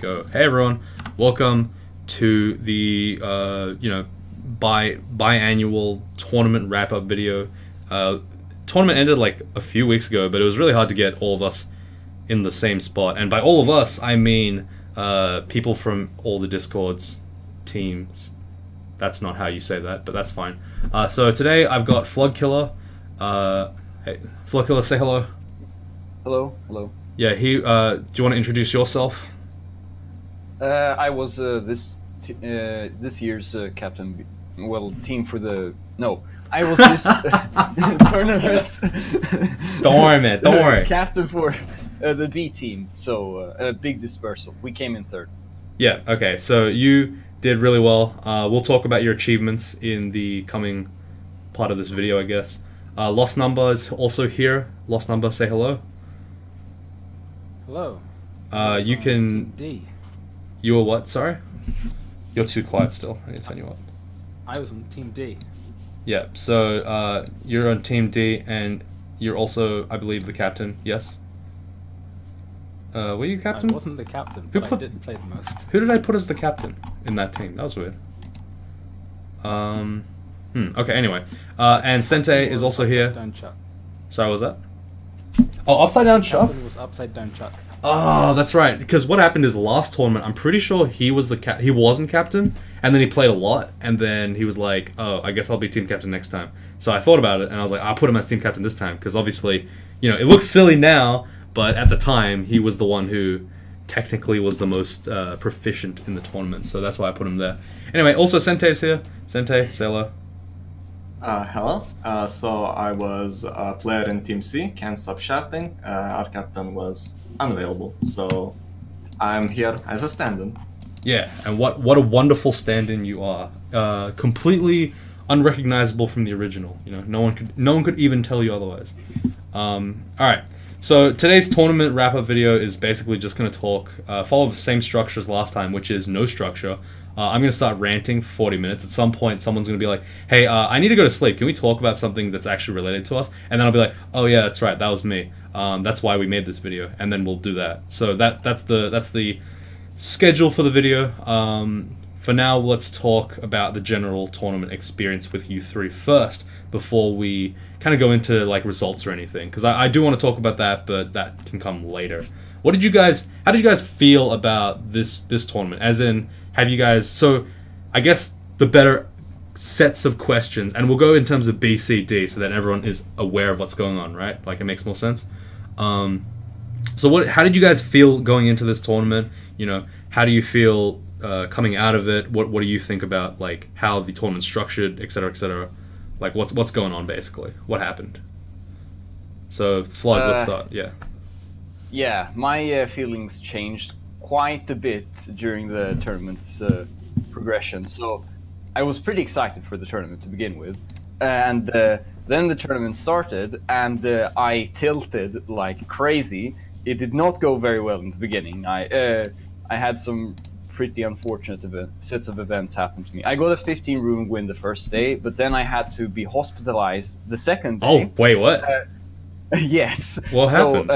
Go. Hey everyone, welcome to the biannual tournament wrap up video. Tournament ended like a few weeks ago, but it was really hard to get all of us in the same spot. And by all of us, I mean people from all the Discords teams. That's not how you say that, but that's fine. So today I've got Flugkiller. Hey, Flugkiller, say hello. Hello, hello. Yeah, do you want to introduce yourself? I was this year's captain. Well, team for the I was this tournament. Don't worry, man. Don't worry. Captain for the B team. So a big dispersal. We came in third. Yeah. Okay. So you did really well. We'll talk about your achievements in the coming part of this video, I guess. Lostnumber is also here. Lostnumber, say hello. Hello. You can. D. You were what? Sorry? You're too quiet still. I need to turn you up. I was on Team D. Yeah, so you're on Team D, and you're also, I believe, the captain, yes? Were you captain? I wasn't the captain, but I didn't play the most. Who did I put as the captain in that team? That was weird. Okay, anyway. And Sentei is also here. Upside down Chuck. Sorry, what was that? Oh, Upside Down Chuck? Captain was Upside Down Chuck. Oh, that's right. Because what happened is last tournament, I'm pretty sure he was he wasn't captain, and then he played a lot, and then he was like, "Oh, I guess I'll be team captain next time." So I thought about it, and I was like, "I'll put him as team captain this time," because obviously, you know, it looks silly now, but at the time, he was the one who technically was the most proficient in the tournament. So that's why I put him there. Anyway, also Sentei's here. Sentei, say hello. Hello. So I was a player in Team C, Can't Stop Shafting. Our captain was unavailable, so I'm here as a stand-in. Yeah, and what a wonderful stand-in you are. Completely unrecognizable from the original. You know, no one could even tell you otherwise. All right. So today's tournament wrap-up video is basically just going to follow the same structure as last time, which is no structure. I'm going to start ranting for 40 minutes. At some point, someone's going to be like, hey, I need to go to sleep. Can we talk about something that's actually related to us? And then I'll be like, oh yeah, that's right, that was me. That's why we made this video. And then we'll do that. So that's the schedule for the video. For now, let's talk about the general tournament experience with you three first, before we kind of go into like results or anything. Because I do want to talk about that, but that can come later. How did you guys feel about this tournament? As in, have you guys... So, I guess the better sets of questions, and we'll go in terms of B, C, D, so that everyone is aware of what's going on, right? Like, it makes more sense. So, how did you guys feel going into this tournament? You know, how do you feel coming out of it? What do you think about like how the tournament's structured, etc., etc.? Like, what's going on basically? What happened? So, Flood, let's start. Yeah. Yeah, my feelings changed quite a bit during the tournament's progression. So I was pretty excited for the tournament to begin with, and then the tournament started, and I tilted like crazy. It did not go very well in the beginning. I had some pretty unfortunate sets of events happen to me. I got a 15-room win the first day, but then I had to be hospitalized the second day. Oh, wait, what? Yes. What happened?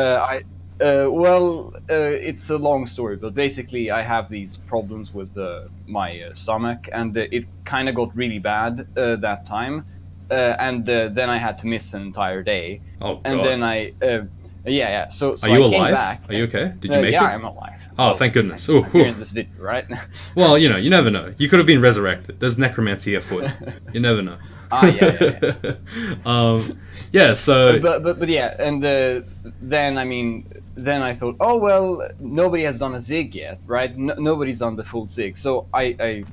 It's a long story, but basically I have these problems with my stomach, and it kind of got really bad that time, and then I had to miss an entire day. Oh, God. And then yeah. So Are you I came alive? back. Are you okay? Did you make it? Yeah, I'm alive. Oh, thank goodness. Ooh, I'm here in this video, right? Well, you know, you never know. You could have been resurrected. There's necromancy afoot. You never know. Yeah. Yeah, so... But yeah, and then I thought, oh, well, nobody has done a zig yet, right? Nobody's done the full zig. So I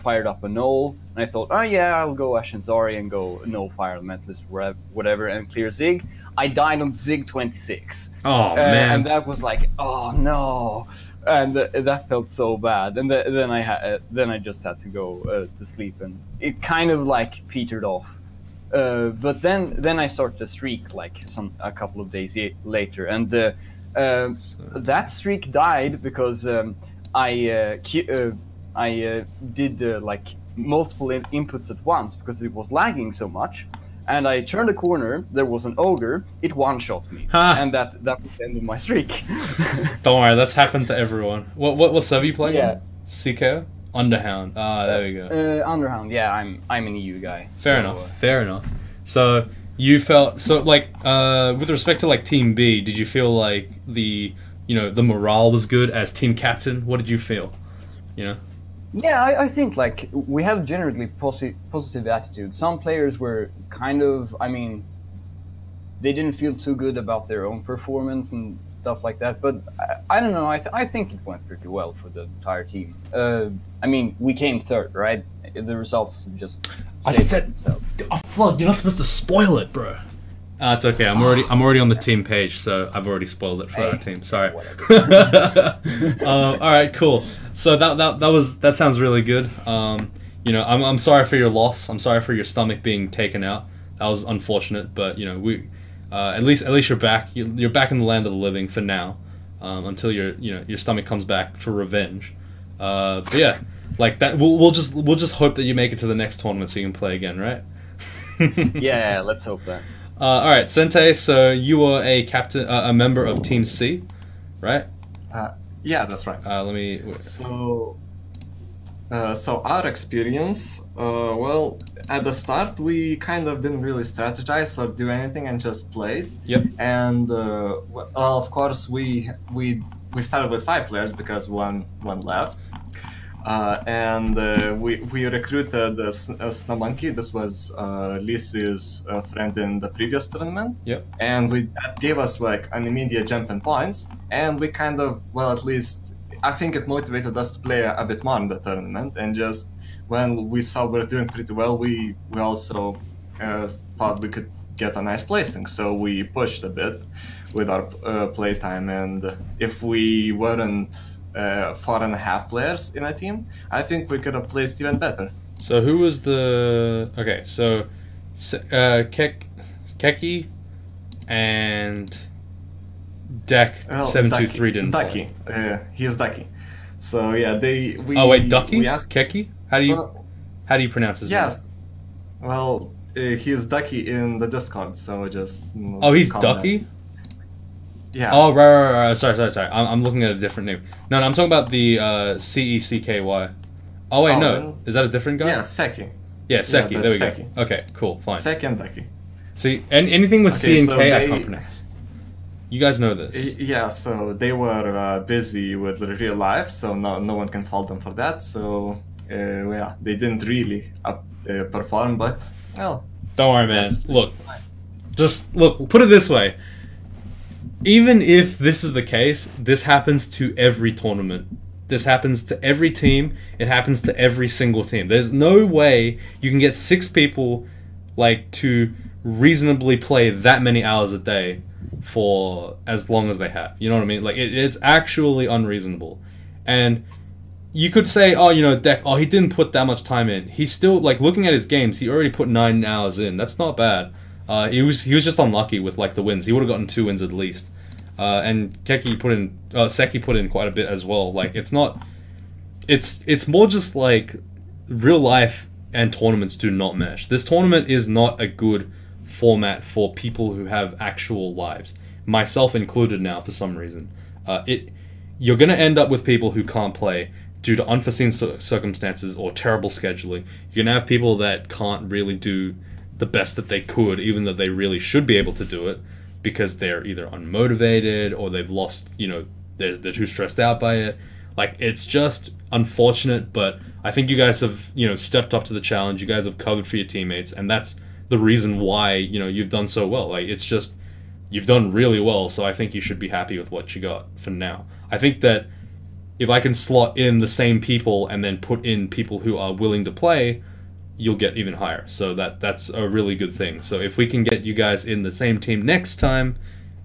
fired up a null, and I thought, oh yeah, I'll go Ashanzari and go null fire elementalist, whatever, and clear zig. I died on zig 26. Oh, man. And that was like, oh no. And that felt so bad. And then I just had to go to sleep, and it kind of like petered off. But then I started a streak like a couple of days later, and that streak died because I did like multiple inputs at once because it was lagging so much, and I turned a corner. There was an ogre. It one-shot me, Ha. and that was the end of my streak. Don't worry, that's happened to everyone. What server you playing? Yeah. CK? Underhound. Ah, there we go. Underhound. Yeah, I'm an EU guy. Fair enough. Fair enough. So you felt like with respect to like Team B, did you feel like the morale was good as team captain? What did you feel? You know. Yeah, I think like we had generally positive attitude. Some players were kind of, I mean, they didn't feel too good about their own performance and stuff like that. But I don't know. I think it went pretty well for the entire team. I mean, we came third, right? The results just. I said, Flood, you're not supposed to spoil it, bro. It's okay. I'm already on the team page, so I've already spoiled it for our team. Sorry. All right, cool. So that sounds really good. I'm sorry for your loss. I'm sorry for your stomach being taken out. That was unfortunate, but we at least you're back. You're back in the land of the living for now, until your stomach comes back for revenge. But yeah, like that. We'll just hope that you make it to the next tournament so you can play again, right? Yeah, let's hope that. All right, Sentei. So you were a captain, a member of Team C, right? Yeah, that's right. Let me. Wait. So our experience, well, at the start we kind of didn't really strategize or do anything and just played. Yep. And well, of course we started with 5 players because one left. And we recruited Snow Monkey. This was Lisa's friend in the previous tournament. Yep. And that gave us like an immediate jump in points. And we kind of, well, at least I think it motivated us to play a bit more in the tournament. And just when we saw we were doing pretty well, we also thought we could get a nice placing. So we pushed a bit with our playtime. And if we weren't 4.5 players in a team, I think we could have placed even better. So who was the... Okay, so Keki and Deck 723 didn't Ducky. play. He's Ducky. So yeah, Oh wait, Ducky? We asked, Keki? How do you pronounce his name? Yes. Well, he's Ducky in the Discord, so just... Oh, he's calm Ducky? down. Yeah. Oh, right. Sorry. I'm looking at a different name. No, I'm talking about the CECKY. Oh, wait, no. Is that a different guy? Yeah, Seki. Yeah, Seki. Yeah, there we Seki. go. Okay, cool, fine. Seki and Ducky. See, anything with C and so K, I can't pronounce. You guys know this. Yeah, so they were busy with real life, so no one can fault them for that. So, yeah, they didn't really perform, but, well... Don't worry, man. Look, put it this way. Even if this is the case, this happens to every tournament. This happens to every team. It happens to every single team. There's no way you can get 6 people to reasonably play that many hours a day for as long as they have. You know what I mean? It is actually unreasonable. And you could say, Deck, he didn't put that much time in. He's still, looking at his games, he already put 9 hours in. That's not bad. He was just unlucky with the wins. He would have gotten 2 wins at least. And Seki put in quite a bit as well. It's more just real life and tournaments do not mesh. This tournament is not a good format for people who have actual lives, myself included now for some reason. You're gonna end up with people who can't play due to unforeseen circumstances or terrible scheduling. You're gonna have people that can't really do the best that they could, even though they really should be able to do it, because they're either unmotivated or they've lost, they're too stressed out by it. It's just unfortunate, but I think you guys have, stepped up to the challenge. You guys have covered for your teammates, and that's the reason why, you've done so well. It's just, you've done really well, so I think you should be happy with what you got for now. I think that if I can slot in the same people and then put in people who are willing to play, you'll get even higher. So that's a really good thing. So if we can get you guys in the same team next time,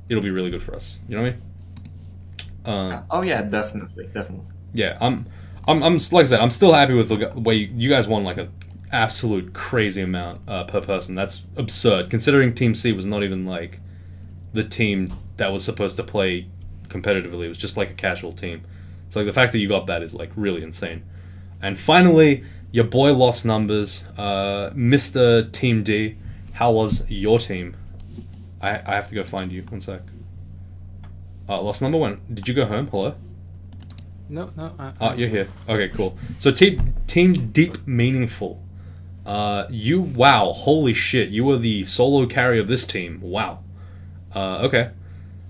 it'll be really good for us. You know what I mean? Oh yeah, definitely. Yeah, I'm like I said, I'm still happy with the way you guys won an absolute crazy amount per person. That's absurd, considering Team C was not even the team that was supposed to play competitively. It was just a casual team. So the fact that you got that is really insane. And finally, your boy Lost Numbers, Mr. Team D. how was your team? I have to go find you. One sec. Lostnumber one. Did you go home? Hello? No. You're here. Okay, cool. So team Deep Meaningful. Wow, holy shit, you were the solo carry of this team. Wow. Okay.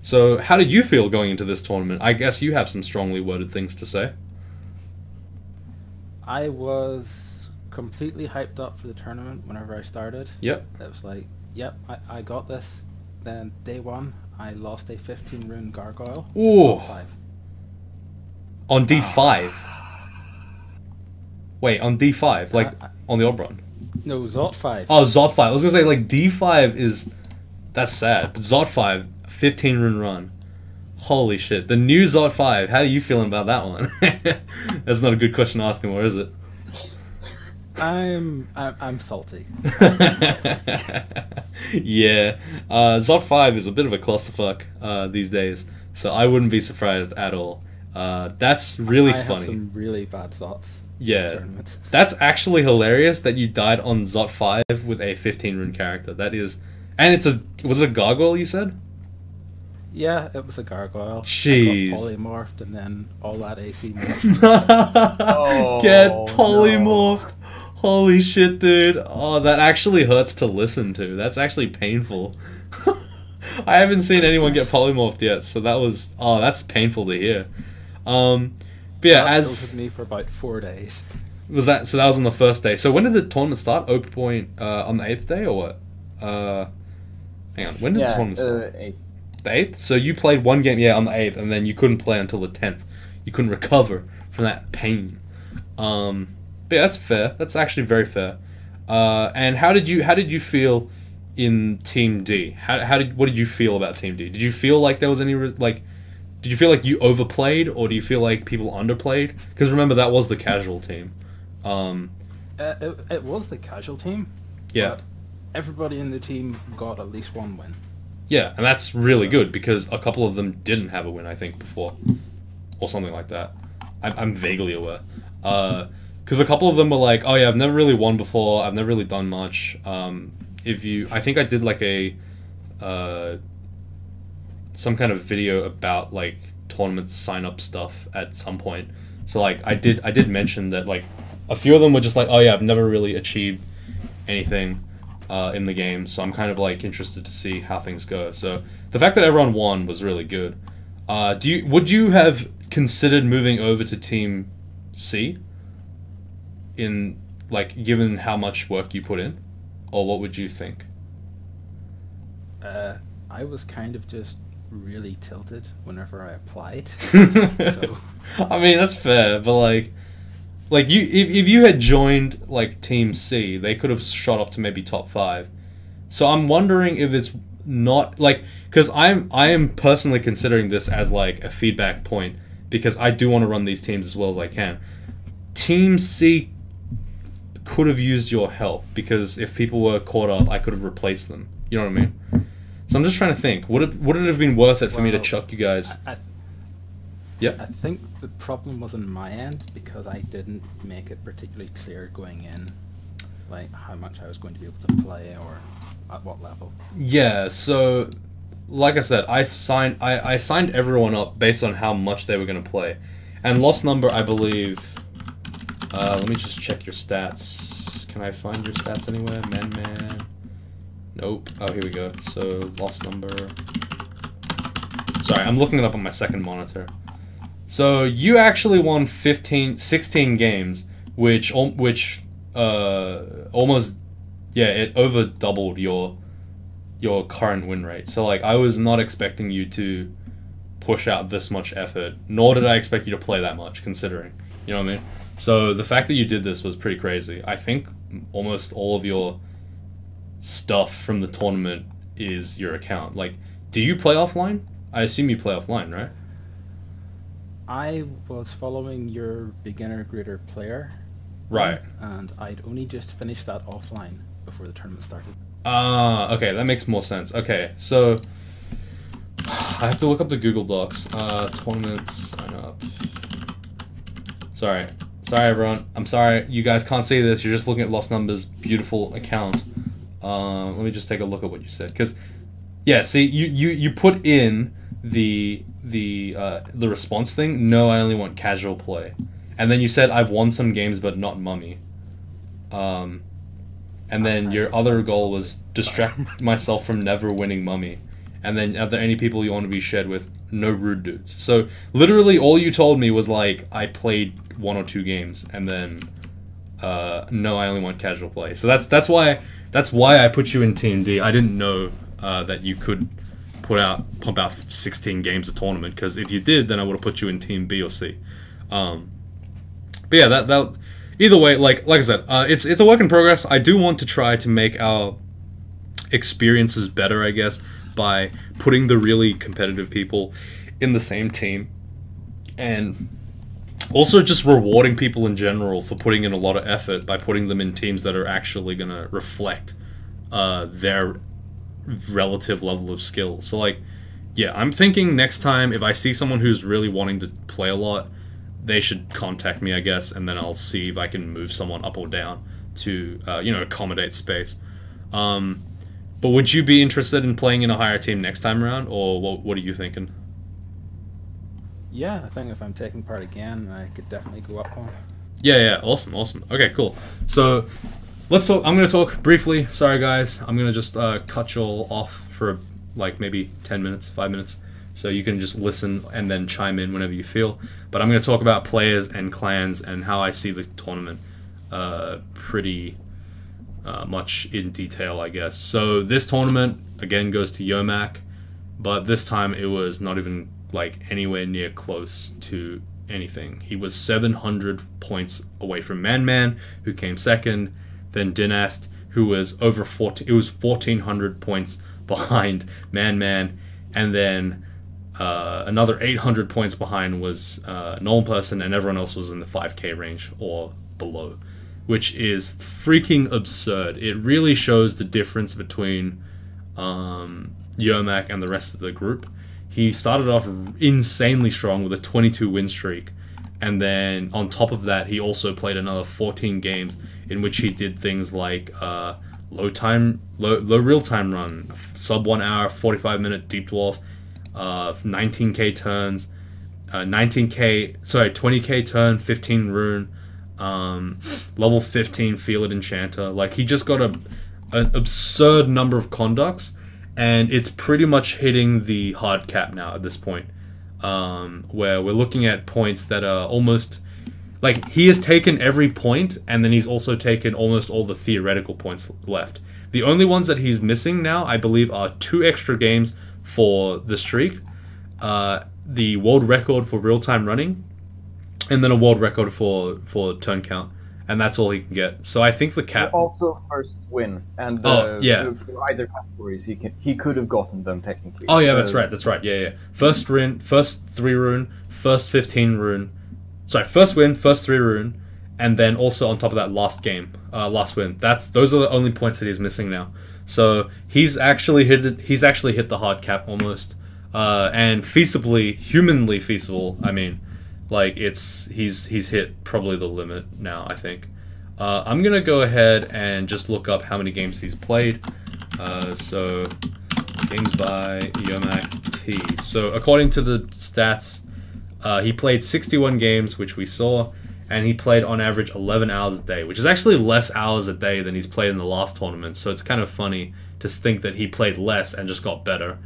So how did you feel going into this tournament? I guess you have some strongly worded things to say. I was completely hyped up for the tournament whenever I started. Yep. It was like, yep, I got this. Then day one, I lost a 15 rune gargoyle. Ooh. On 5. On D5? Wait, on D5? Like, on the Oberon? No, Zot 5. Oh, Zot 5. I was gonna say, like, D5 is... That's sad. But Zot 5, 15 rune run. Holy shit. The new Zot 5, how are you feeling about that one? That's not a good question to ask him, or is it? I'm salty. Yeah. Zot 5 is a bit of a clusterfuck these days, so I wouldn't be surprised at all. That's really I funny. had some really bad Zots. Yeah. This tournament. That's actually hilarious that you died on Zot 5 with a 15 rune character. That is... And it's a... Was it a gargoyle, you said? Yeah, it was a gargoyle. Jeez. I got polymorphed and then all that AC Get Oh, polymorphed. Holy shit, dude. Oh, that actually hurts to listen to. That's actually painful. I haven't seen anyone get polymorphed yet, so that was... Oh, that's painful to hear. But yeah, that as... tilted me for about 4 days. Was that... So that was on the first day. So when did the tournament start? Oak Point on the 8th day, or what? Hang on. When did the tournament start? 8th. The 8th? So you played one game, yeah, on the 8th, and then you couldn't play until the 10th. You couldn't recover from that pain. But yeah, that's fair. That's actually very fair. And how did you feel in Team D? What did you feel about Team D? Did you feel like there was any did you feel like you overplayed, or do you feel like people underplayed? Because remember, that was the casual team. It was the casual team. Yeah. But everybody in the team got at least one win. Yeah, and that's really good because a couple of them didn't have a win, I think, before, or something like that. I'm vaguely aware. Because a couple of them were like, oh yeah, I've never really won before, I've never really done much. I think I did like a, some kind of video about like tournament sign-up stuff at some point. So like, I did mention that like, a few of them were just like, oh yeah, I've never really achieved anything in the game, so I'm kind of like interested to see how things go. So the fact that everyone won was really good. Would you have considered moving over to Team C? In like, given how much work you put in, or what would you think? I was kind of just really tilted whenever I applied. So I mean, that's fair, but like you, if you had joined like Team C, they could have shot up to maybe top 5. So I'm wondering if it's not like, because I am personally considering this as like a feedback point, because I do want to run these teams as well as I can. Team C could have used your help, because if people were caught up, I could have replaced them. You know what I mean? So I'm just trying to think. Would it have been worth it for me to chuck you guys? Yep. I think the problem was on my end because I didn't make it particularly clear going in, like how much I was going to be able to play or at what level. Yeah. So, like I said, I signed everyone up based on how much they were going to play, and Lostnumber, I believe. Let me just check your stats. Can I find your stats anywhere? Man. Nope. Oh, here we go. So, Lostnumber. Sorry, I'm looking it up on my second monitor. So, you actually won 16 games, which almost, yeah, it over doubled your current win rate. So, like, I was not expecting you to push out this much effort, nor did I expect you to play that much, considering. You know what I mean? So the fact that you did this was pretty crazy. I think almost all of your stuff from the tournament is your account. Like, do you play offline? I assume you play offline, right? I was following your beginner greater player. Right. And I'd only just finished that offline before the tournament started. Okay, that makes more sense. Okay, so I have to look up the Google Docs. Tournaments, sign up. Sorry, everyone. I'm sorry. You guys can't see this. You're just looking at Lostnumber's beautiful account. Let me just take a look at what you said, because yeah, see, you put in the response thing. No, I only want casual play, and then you said I've won some games but not mummy. And then your other goal was distract myself from never winning mummy. And then, are there any people you want to be shared with? No rude dudes. So literally all you told me was like, I played 1 or 2 games, and then no, I only want casual play. So that's why I put you in Team D. I didn't know that you could pump out 16 games a tournament, because if you did, then I would have put you in Team B or C. But yeah, that either way, like I said, it's a work in progress. I do want to try to make our experiences better, I guess, by putting the really competitive people in the same team, and also just rewarding people in general for putting in a lot of effort by putting them in teams that are actually going to reflect their relative level of skill. So like, yeah, I'm thinking next time if I see someone who's really wanting to play a lot, they should contact me, I guess, and then I'll see if I can move someone up or down to accommodate space. But would you be interested in playing in a higher team next time around, or what are you thinking? Yeah, I think if I'm taking part again, I could definitely go up one. Yeah, awesome. Okay, cool. So let's talk. I'm going to talk briefly. Sorry, guys. I'm going to just cut you all off for like maybe 10 minutes, 5 minutes, so you can just listen and then chime in whenever you feel. But I'm going to talk about players and clans and how I see the tournament pretty much in detail, I guess. So this tournament, again, goes to Yomak, but this time it was not even like anywhere near close to anything. He was 700 points away from Man, who came second, then Dynast, who was over 1,400 points behind Man, and then another 800 points behind was Normal Person, and everyone else was in the 5k range or below, which is freaking absurd. It really shows the difference between Yomak and the rest of the group. He started off insanely strong with a 22 win streak, and then on top of that, he also played another 14 games in which he did things like low real-time run, sub 1 hour, 45-minute deep dwarf, 19k turns, 20k turn, 15 rune, level 15 Fielded Enchanter. Like, he just got an absurd number of conducts, and it's pretty much hitting the hard cap now at this point, where we're looking at points that are almost like, he has taken every point, and then he's also taken almost all the theoretical points left. The only ones that he's missing now, I believe, are 2 extra games for the streak, the world record for real-time running, and then a world record for turn count, and that's all he can get. So I think the cap. Also first win, and for either categories he could have gotten them technically. Oh yeah, that's right. Yeah. First win, first 3 rune, first 15 rune. Sorry, first win, first 3 rune, and then also on top of that, last win. Those are the only points that he's missing now. So he's actually hit the hard cap almost, and humanly feasible. I mean, like, he's hit probably the limit now, I think. I'm gonna go ahead and just look up how many games he's played. So games by Yomak T. So according to the stats, he played 61 games, which we saw, and he played on average 11 hours a day, which is actually less hours a day than he's played in the last tournament. So it's kind of funny to think that he played less and just got better,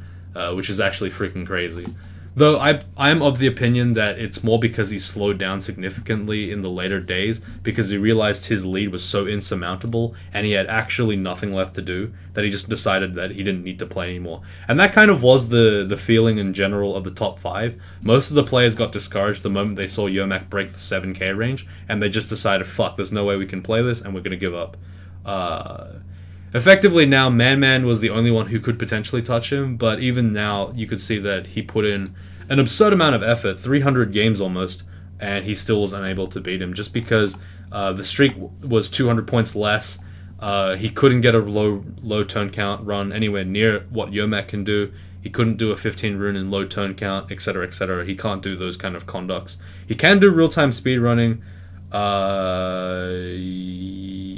which is actually freaking crazy. Though I'm of the opinion that it's more because he slowed down significantly in the later days, because he realized his lead was so insurmountable and he had actually nothing left to do, that he just decided that he didn't need to play anymore. And that kind of was the feeling in general of the top 5. Most of the players got discouraged the moment they saw Yomak break the 7k range, and they just decided, fuck, there's no way we can play this, and we're going to give up. Effectively now, Man was the only one who could potentially touch him, but even now, you could see that he put in an absurd amount of effort, 300 games almost, and he still was unable to beat him, just because the streak was 200 points less. He couldn't get a low turn count run anywhere near what Yomak can do. He couldn't do a 15 rune in low turn count, etc., etc. He can't do those kind of conducts. He can do real-time speed running.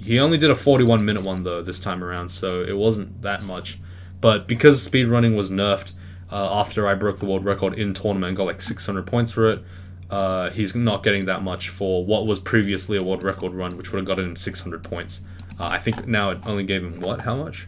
He only did a 41-minute one though this time around, so it wasn't that much. But because speedrunning was nerfed after I broke the world record in tournament and got like 600 points for it, he's not getting that much for what was previously a world record run, which would have gotten him 600 points. I think now it only gave him what? How much?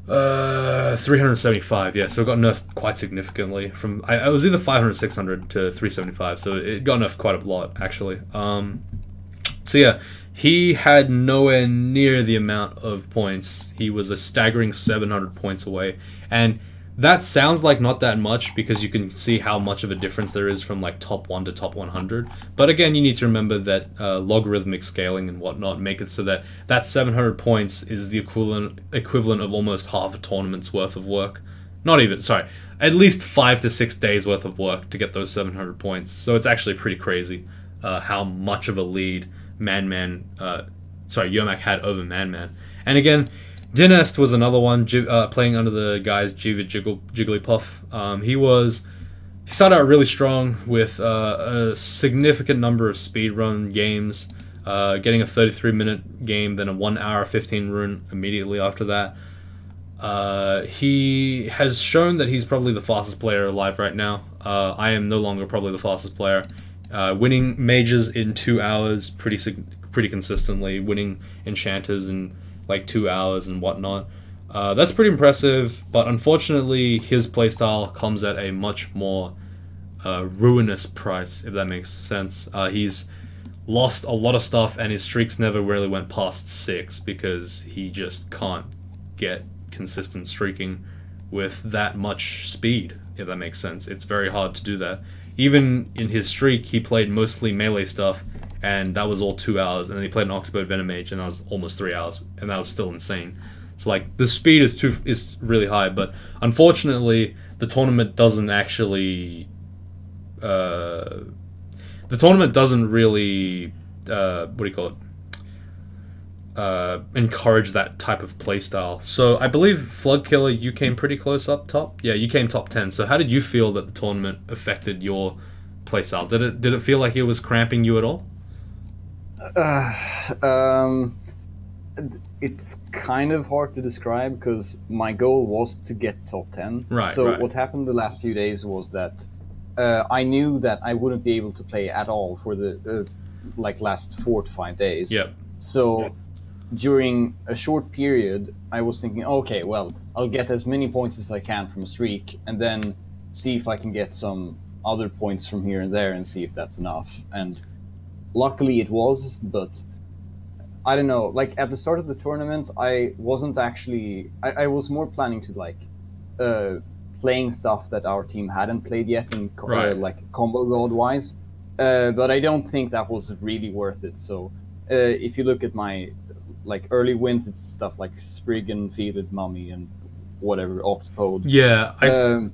375, yeah, so it got nerfed quite significantly. From I was either 500, 600 to 375, so it got nerfed quite a lot, actually. So yeah, he had nowhere near the amount of points. He was a staggering 700 points away, and that sounds like not that much because you can see how much of a difference there is from like top 1 to top 100. But again, you need to remember that logarithmic scaling and whatnot make it so that that 700 points is the equivalent of almost half a tournament's worth of work. Not even, sorry, at least 5 to 6 days worth of work to get those 700 points. So it's actually pretty crazy how much of a lead Yomak had over Man. And again, Dinest was another one, playing under the guys Jigglypuff. He started out really strong with a significant number of speedrun games, getting a 33-minute game, then a 1 hour 15 run immediately after that. He has shown that he's probably the fastest player alive right now. I am no longer probably the fastest player. Winning majors in 2 hours pretty consistently, winning enchanters in like 2 hours and whatnot. That's pretty impressive, but unfortunately his playstyle comes at a much more ruinous price, if that makes sense. He's lost a lot of stuff, and his streaks never really went past 6 because he just can't get consistent streaking with that much speed, if that makes sense. It's very hard to do that. Even in his streak, he played mostly melee stuff, and that was all 2 hours, and then he played an Oxbird Venomage, and that was almost 3 hours, and that was still insane. So like the speed is really high, but unfortunately the tournament doesn't actually really encourage that type of playstyle. So I believe Flugkiller, you came pretty close up top. Yeah, you came top 10. So how did you feel that the tournament affected your playstyle? Did it feel like it was cramping you at all? It's kind of hard to describe because my goal was to get top 10. Right. So right. what happened the last few days was that I knew that I wouldn't be able to play at all for the last 4 to 5 days. Yep. So during a short period, I was thinking, okay, well, I'll get as many points as I can from a streak, and then see if I can get some other points from here and there, and see if that's enough. And luckily it was, but I don't know, like at the start of the tournament, I wasn't actually, I was more planning to playing stuff that our team hadn't played yet in combo god wise, but I don't think that was really worth it. So if you look at my early wins, it's stuff like Spriggan, Fielded Mummy, and whatever, Octopode. Yeah,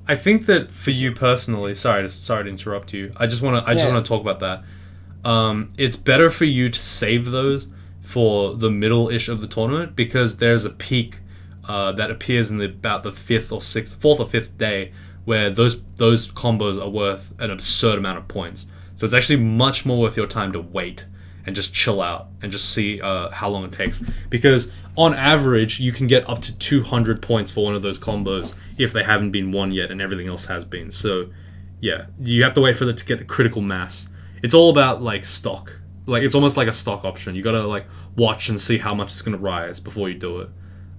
I think that for you personally, sorry to interrupt you. I just want to talk about that. It's better for you to save those for the middle-ish of the tournament, because there's a peak that appears in about the 4th or 5th day where those combos are worth an absurd amount of points. So it's actually much more worth your time to wait and just chill out and just see how long it takes. Because on average, you can get up to 200 points for one of those combos if they haven't been won yet and everything else has been. So yeah, you have to wait for it to get the critical mass. It's all about stock. It's almost like a stock option. You gotta watch and see how much it's gonna rise before you do it.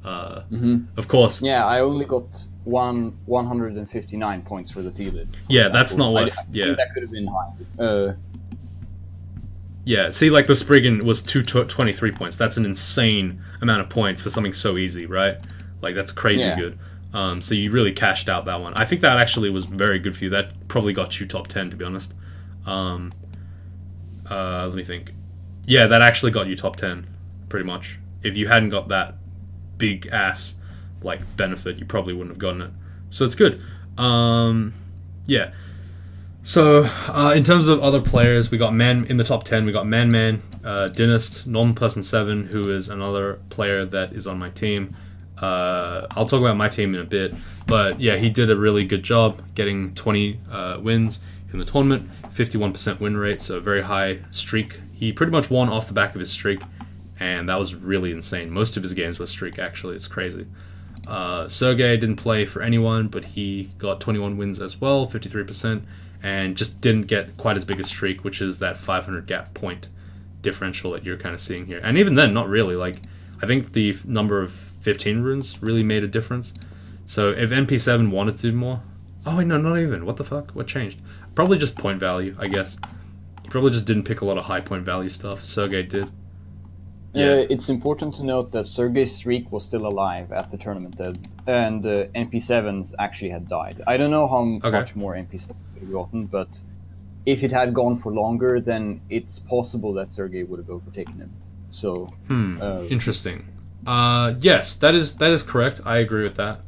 Of course. Yeah, I only got 159 points for the fielded. Yeah, that's not worth. I think that could have been high. Yeah, see, the Spriggan was 223 points. That's an insane amount of points for something so easy, right? That's crazy good. So you really cashed out that one. I think that actually was very good for you. That probably got you top 10, to be honest. Let me think. Yeah, that actually got you top 10, pretty much. If you hadn't got that big ass benefit, you probably wouldn't have gotten it. So it's good. Yeah. So in terms of other players, we got in the top 10. We got Man, Dinest, Non-Person 7, who is another player that is on my team. I'll talk about my team in a bit, but yeah, he did a really good job getting 20 wins in the tournament, 51% win rate, so a very high streak. He pretty much won off the back of his streak, and that was really insane. Most of his games were streak, actually. It's crazy. Sergey didn't play for anyone, but he got 21 wins as well, 53%, and just didn't get quite as big a streak, which is that 500 gap point differential that you're kind of seeing here. And even then, not really. Like, I think the number of 15 runes really made a difference. So if MP7 wanted to do more... Oh, wait, no, not even. What the fuck? What changed? Probably just point value, I guess. He probably just didn't pick a lot of high point value stuff. Sergey did. Yeah. It's important to note that Sergey's streak was still alive at the tournament, and MP7's actually had died. I don't know how much more MP7 would have gotten, but if it had gone for longer, then it's possible that Sergey would have overtaken him. So, interesting. Yes, that is correct. I agree with that.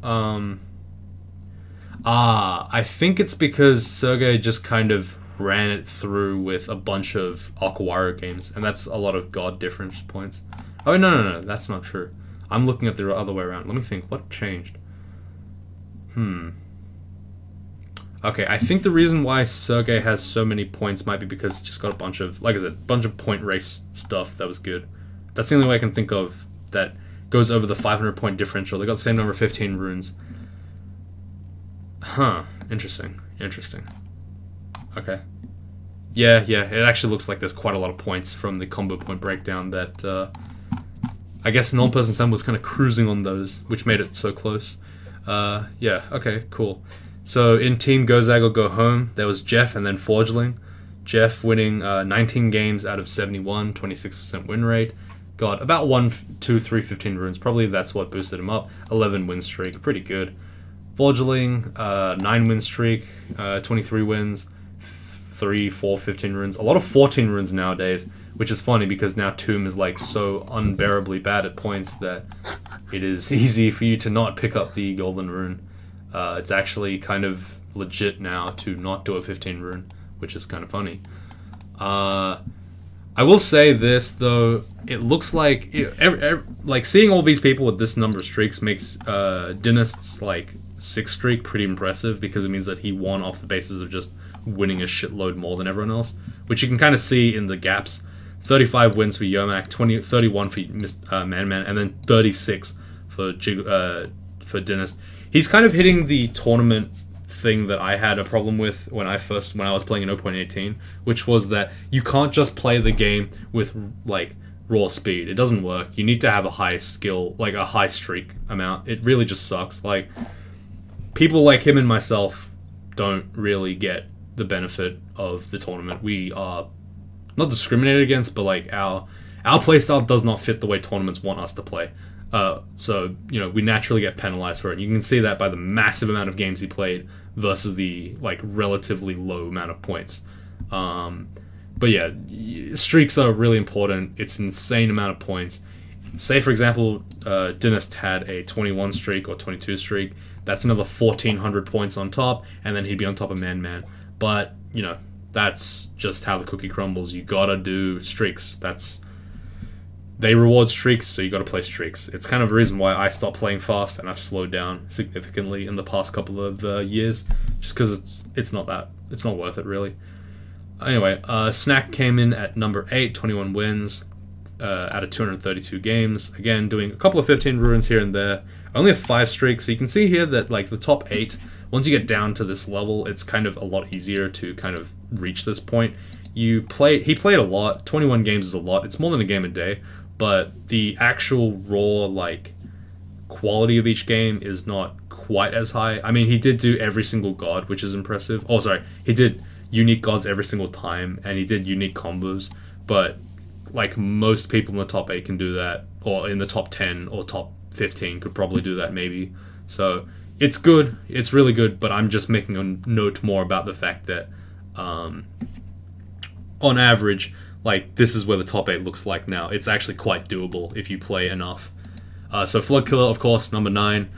I think it's because Sergey just kind of ran it through with a bunch of Aquawara games, and that's a lot of God difference points. Oh, no, that's not true. I'm looking at the other way around. Let me think. What changed? Okay, I think the reason why Sergey has so many points might be because he just got a bunch of, like I said, bunch of point race stuff that was good. That's the only way I can think of that goes over the 500 point differential. They got the same number of 15 runes. Huh. Interesting. Okay. Yeah, it actually looks like there's quite a lot of points from the combo point breakdown that I guess non-person Sam was kind of cruising on those, which made it so close. Yeah, okay, cool. So in Team Go Zag or Go Home, there was Jeff and then Forgeling. Jeff winning 19 games out of 71, 26% win rate. Got about 1, 2, 3, 15 runes. Probably that's what boosted him up. 11 win streak, pretty good. Forgeling, 9 win streak, 23 wins, 3, 4, 15 runes. A lot of 14 runes nowadays, which is funny because now Tomb is like so unbearably bad at points that it is easy for you to not pick up the golden rune. It's actually kind of legit now to not do a 15 rune, which is kind of funny. I will say this though, it looks like like seeing all these people with this number of streaks makes Dynast's like 6 streak pretty impressive, because it means that he won off the basis of just winning a shitload more than everyone else, which you can kind of see in the gaps. 35 wins for Yomak, 31 for Man, and then 36 for Dynast. He's kind of hitting the tournament thing that I had a problem with when I was playing in 0.18, which was that you can't just play the game with like raw speed. It doesn't work. You need to have a high skill, like a high streak amount. It really just sucks. Like, people like him and myself don't really get the benefit of the tournament. We are not discriminated against, but like our playstyle does not fit the way tournaments want us to play. So, you know, we naturally get penalized for it. You can see that by the massive amount of games he played versus the like relatively low amount of points. But yeah, streaks are really important. It's an insane amount of points. Say, for example, Dynast had a 21 streak or 22 streak. That's another 1,400 points on top, and then he'd be on top of Man. But, you know, that's just how the cookie crumbles. You gotta do streaks. They reward streaks, so you gotta play streaks. It's kind of a reason why I stopped playing fast, and I've slowed down significantly in the past couple of years, just because it's not worth it, really. Anyway, Snack came in at number 8, 21 wins out of 232 games. Again, doing a couple of 15 ruins here and there. Only a 5 streak, so you can see here that like the top 8, once you get down to this level, it's kind of a lot easier to kind of reach this point. He played a lot. 21 games is a lot. It's more than a game a day, but the actual raw like quality of each game is not quite as high. I mean, he did do every single god, which is impressive. Oh, sorry, he did unique gods every single time, and he did unique combos, but like most people in the top 8 can do that, or in the top 10 or top 15 could probably do that maybe. So it's good, it's really good, but I'm just making a note more about the fact that on average, like, this is where the top 8 looks like now. It's actually quite doable if you play enough. So Flugkiller, of course, number 9.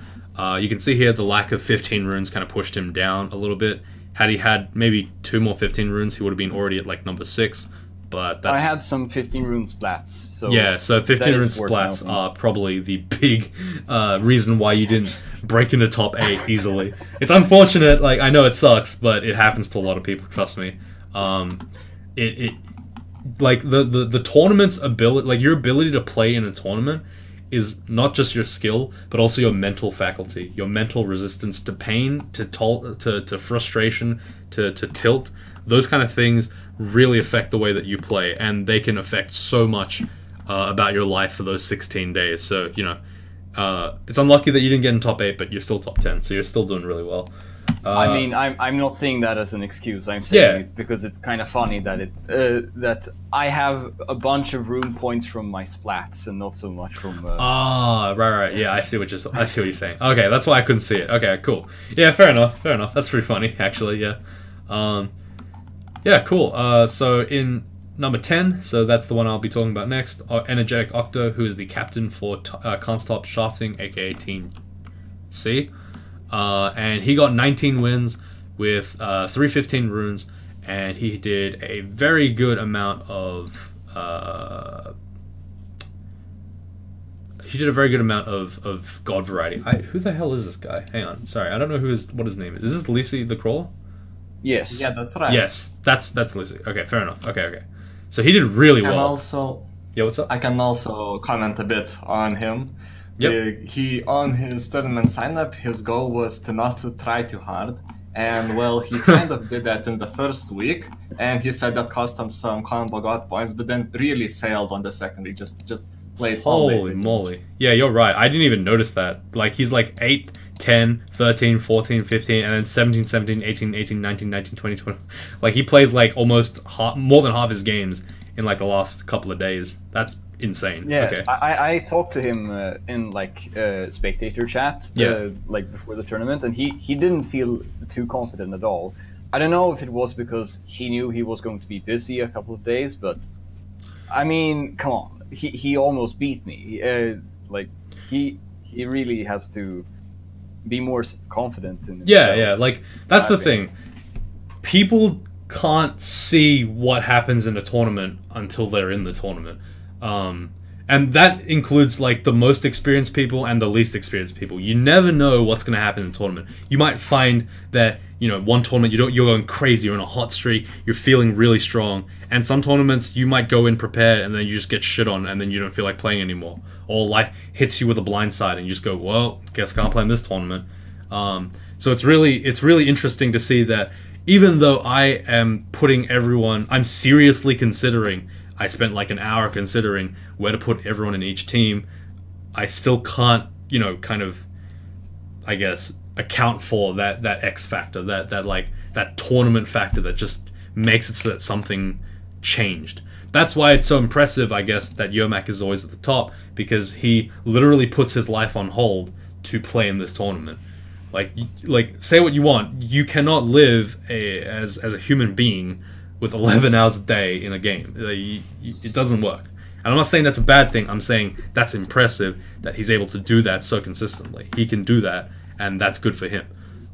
You can see here the lack of 15 runes kind of pushed him down a little bit. Had he had maybe 2 more 15 runes, he would have been already at like number 6. But that's... I had some 15 rune splats. So yeah, so 15 rune splats are probably the big reason why you didn't break into top 8 easily. It's unfortunate, like, I know it sucks, but it happens to a lot of people, trust me. like the tournament's ability, like your ability to play in a tournament is not just your skill, but also your mental faculty, your mental resistance to pain, to frustration, to tilt. Those kind of things really affect the way that you play, and they can affect so much about your life for those 16 days. So, you know, it's unlucky that you didn't get in top 8, but you're still top 10, so you're still doing really well. I mean, I'm not seeing that as an excuse. I'm saying it because it's kind of funny that that I have a bunch of rune points from my splats and not so much from. Right. Yeah, I see what you're saying. Okay, that's why I couldn't see it. Okay, cool. Yeah, fair enough. That's pretty funny, actually. Yeah. Yeah, cool. So in number 10, so that's the one I'll be talking about next. Energetic Octo, who is the captain for Can't Stop Shafting, aka Team C. And he got 19 wins with 315 runes, and he did a very good amount of god variety. Who the hell is this guy? Hang on, sorry, I don't know what his name is. Is this Lisi the Crawler? Yes. Yeah, that's right. Yes, that's Lisi. Okay, fair enough. Okay. So he did really well. And also, yeah, what's up? I can also comment a bit on him. Yep. He on his tournament sign-up, his goal was to not to try too hard, and well, he kind of did that in the first week, and he said that cost him some combo god points, but then really failed on the second week. Just played. Holy moly! Yeah, you're right. I didn't even notice that. Like he's like 8, 10, 13, 14, 15, and then 17, 17, 18, 18, 19, 19, 20, 20. Like he plays like almost more than half his games in like the last couple of days. That's insane. Yeah, okay. I talked to him in like spectator chat, like before the tournament, and he didn't feel too confident at all. I don't know if it was because he knew he was going to be busy a couple of days, but I mean, come on, he almost beat me. Like he really has to be more confident in himself. Yeah, like that's the thing. People can't see what happens in a tournament until they're in the tournament. And that includes like the most experienced people and the least experienced people. You never know what's going to happen in a tournament. You might find that, you know, one tournament you're going crazy, you're on a hot streak, you're feeling really strong, and some tournaments you might go in prepared and then you just get shit on and then you don't feel like playing anymore. Or life hits you with a blind side and you just go, well, guess I can't play in this tournament. So it's really interesting to see that even though I am I'm seriously considering, I spent like an hour considering where to put everyone in each team, I still can't, you know, kind of, I guess, account for that X factor, that tournament factor that just makes it so that something changed. That's why it's so impressive, I guess, that Yomak is always at the top, because he literally puts his life on hold to play in this tournament. Like say what you want, you cannot live as a human being with 11 hours a day in a game. It doesn't work. And I'm not saying that's a bad thing. I'm saying that's impressive that he's able to do that so consistently. He can do that, and that's good for him.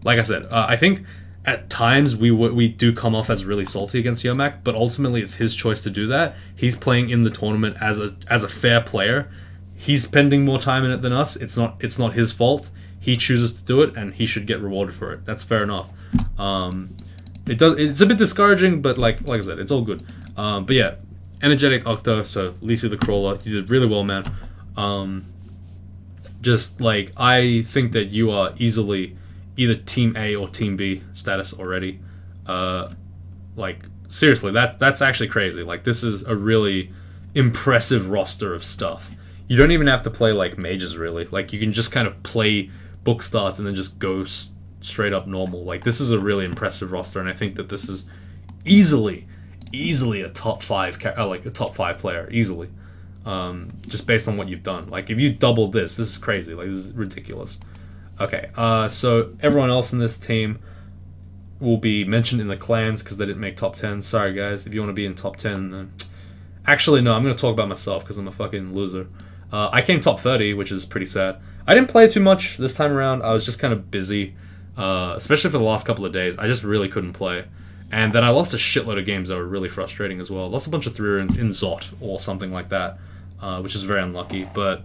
Like I said, I think at times we do come off as really salty against Yomak, but ultimately it's his choice to do that. He's playing in the tournament as a fair player. He's spending more time in it than us. It's not his fault. He chooses to do it, and he should get rewarded for it. That's fair enough. It's a bit discouraging, but like I said, it's all good. But yeah, Energetic Octo, so Lisi the Crawler, you did really well, man. Just like, I think that you are easily either Team A or Team B status already. Like seriously, that's actually crazy. Like this is a really impressive roster of stuff. You don't even have to play like mages really. Like you can just kind of play book starts and then just go straight up normal. Like this is a really impressive roster, and I think that this is easily a top 5 player easily. Just based on what you've done. Like if you double this is crazy. Like this is ridiculous. Okay, so everyone else in this team will be mentioned in the clans because they didn't make top 10. Sorry guys, if you want to be in top 10, then actually no, I'm gonna talk about myself because I'm a fucking loser. I came top 30, which is pretty sad. I didn't play too much this time around. I was just kind of busy, especially for the last couple of days. I just really couldn't play. And then I lost a shitload of games that were really frustrating as well. Lost a bunch of 3 runes in Zot or something like that, which is very unlucky. But,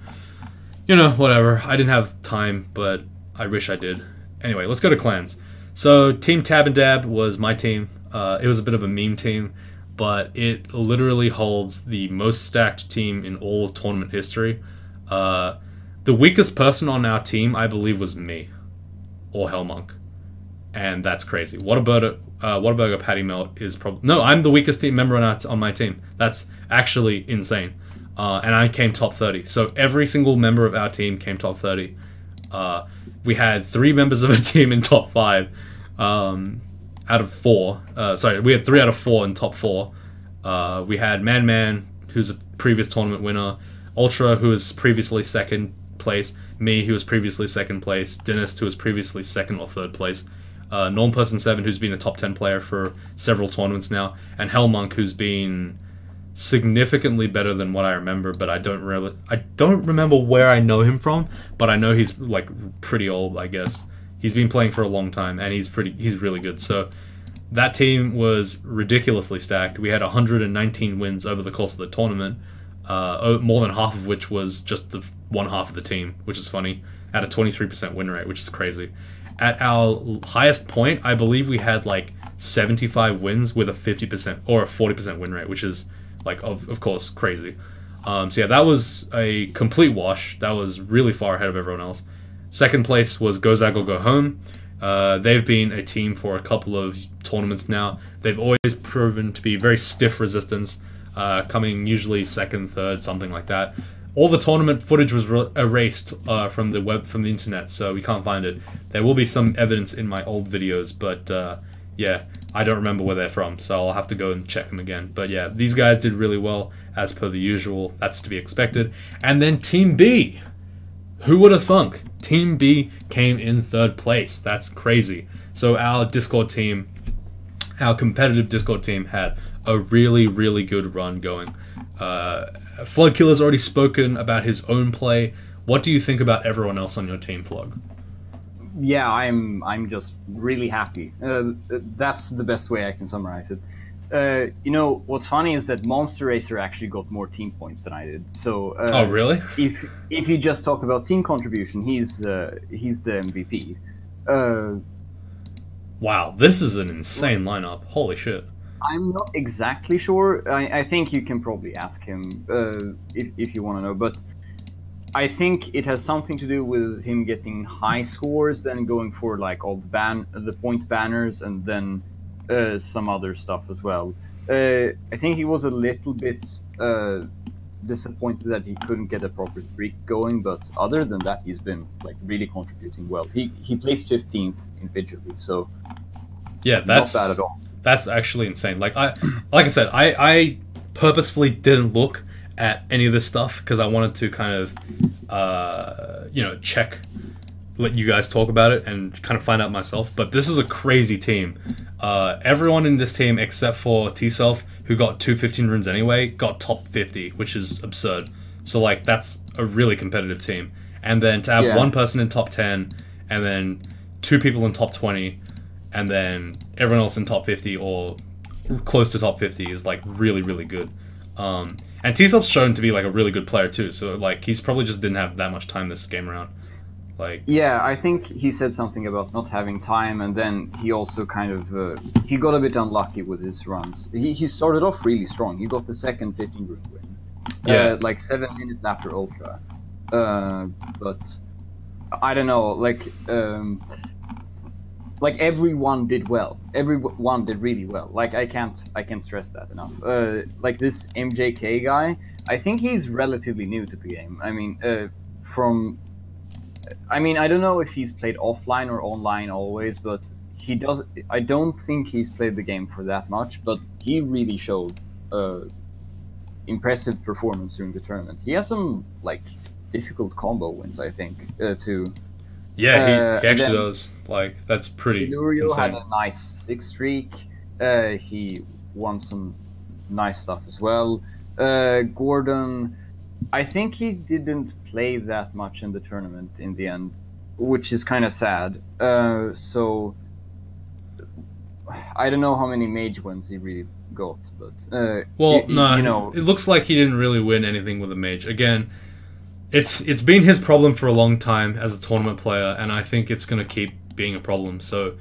you know, whatever. I didn't have time, but I wish I did. Anyway, let's go to clans. So Team Tab and Dab was my team. It was a bit of a meme team. but it literally holds the most stacked team in all of tournament history. The weakest person on our team, I believe, was me, or Hellmonk, and that's crazy. Whataburger Patty Melt is probably no. I'm the weakest team member on my team. That's actually insane, and I came top 30. So every single member of our team came top 30. We had 3 members of a team in top 5 out of 4. We had 3 out of 4 in top 4. We had Man, who's a previous tournament winner, Ultra, who was previously second place, me, who was previously second place, Dentist, who was previously second or third place, Normperson7, who's been a top 10 player for several tournaments now, and Hellmonk, who's been significantly better than what I remember, but I don't remember where I know him from, but I know he's like pretty old, I guess. He's been playing for a long time, and he's really good. So that team was ridiculously stacked. We had 119 wins over the course of the tournament, more than half of which was just the one half of the team, which is funny, at a 23% win rate, which is crazy. At our highest point, I believe we had like 75 wins with a 50% or a 40% win rate, which is like, of course, crazy. So yeah, that was a complete wash. That was really far ahead of everyone else. Second place was Go Zag or Go Home. They've been a team for a couple of tournaments now. They've always proven to be very stiff resistance, coming usually second, third, something like that. All the tournament footage was erased from the internet, so we can't find it. There will be some evidence in my old videos, but yeah, I don't remember where they're from, so I'll have to go and check them again. But yeah, these guys did really well, as per the usual. That's to be expected. And then Team B. Who would have thunk? Team B came in third place. That's crazy. So our Discord team, our competitive Discord team, had a really, really good run going. Flugkiller's already spoken about his own play. What do you think about everyone else on your team, Flug? Yeah, I'm just really happy. That's the best way I can summarize it. You know, what's funny is that Monster Racer actually got more team points than I did. So oh, really? If you just talk about team contribution, he's the MVP. Wow, this is an insane lineup. Holy shit. I'm not exactly sure. I think you can probably ask him if you want to know, but I think it has something to do with him getting high scores, then going for like all the point banners, and then some other stuff as well. I think he was a little bit disappointed that he couldn't get a proper streak going, but other than that, he's been like really contributing well. He placed 15th individually, so yeah, that's not bad at all. That's actually insane. Like I said, I purposefully didn't look at any of this stuff because I wanted to kind of let you guys talk about it and kind of find out myself. But this is a crazy team. Everyone in this team except for T-Self, who got 215 runes anyway, got top 50, which is absurd. So like that's a really competitive team. And then to have one person in top 10, and then 2 people in top 20, and then everyone else in top 50 or close to top 50 is like really, really good. And T-Self's shown to be like a really good player too, so like he's probably just didn't have that much time this game around. Like, yeah, I think he said something about not having time, and then he also kind of he got a bit unlucky with his runs. He started off really strong. He got the second 15 rune win, like 7 minutes after Ultra. But I don't know, like everyone did well. Everyone did really well. Like I can't stress that enough. Like this MJK guy, I think he's relatively new to the game. I mean, I don't know if he's played offline or online always, but he does. I don't think he's played the game for that much, but he really showed impressive performance during the tournament. He has some like difficult combo wins, I think, too. Yeah, he actually does. Like, that's pretty Silurio insane. had a nice 6 streak. He won some nice stuff as well. Gordon, I think he didn't play that much in the tournament in the end, which is kind of sad. So, I don't know how many mage wins he really got, but... it looks like he didn't really win anything with a mage. Again... It's been his problem for a long time as a tournament player, and I think it's going to keep being a problem. So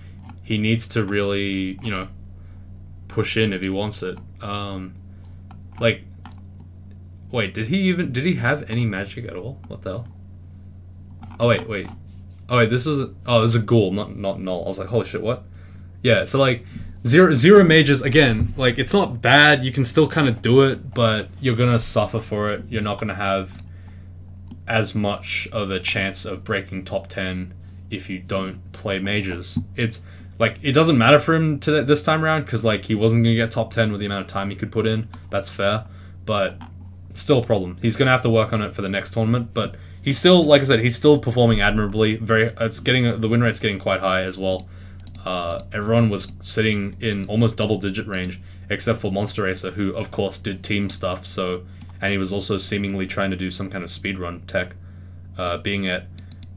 he needs to really, push in if he wants it. Like, wait, did he have any magic at all? What the hell? Oh wait. Oh wait, this is a ghoul, not null. I was like, holy shit, what? Yeah, so like zero mages again. Like, it's not bad. You can still kind of do it, but you're gonna suffer for it. You're not gonna have as much of a chance of breaking top 10 if you don't play mages. It's like, it doesn't matter for him this time around because like he wasn't gonna get top 10 with the amount of time he could put in. That's fair, but it's still a problem. He's gonna have to work on it for the next tournament, but he's still, like I said, he's still performing admirably. The win rate's getting quite high as well. Everyone was sitting in almost double-digit range, except for Monster Racer, who of course did team stuff. And he was also seemingly trying to do some kind of speedrun tech, being at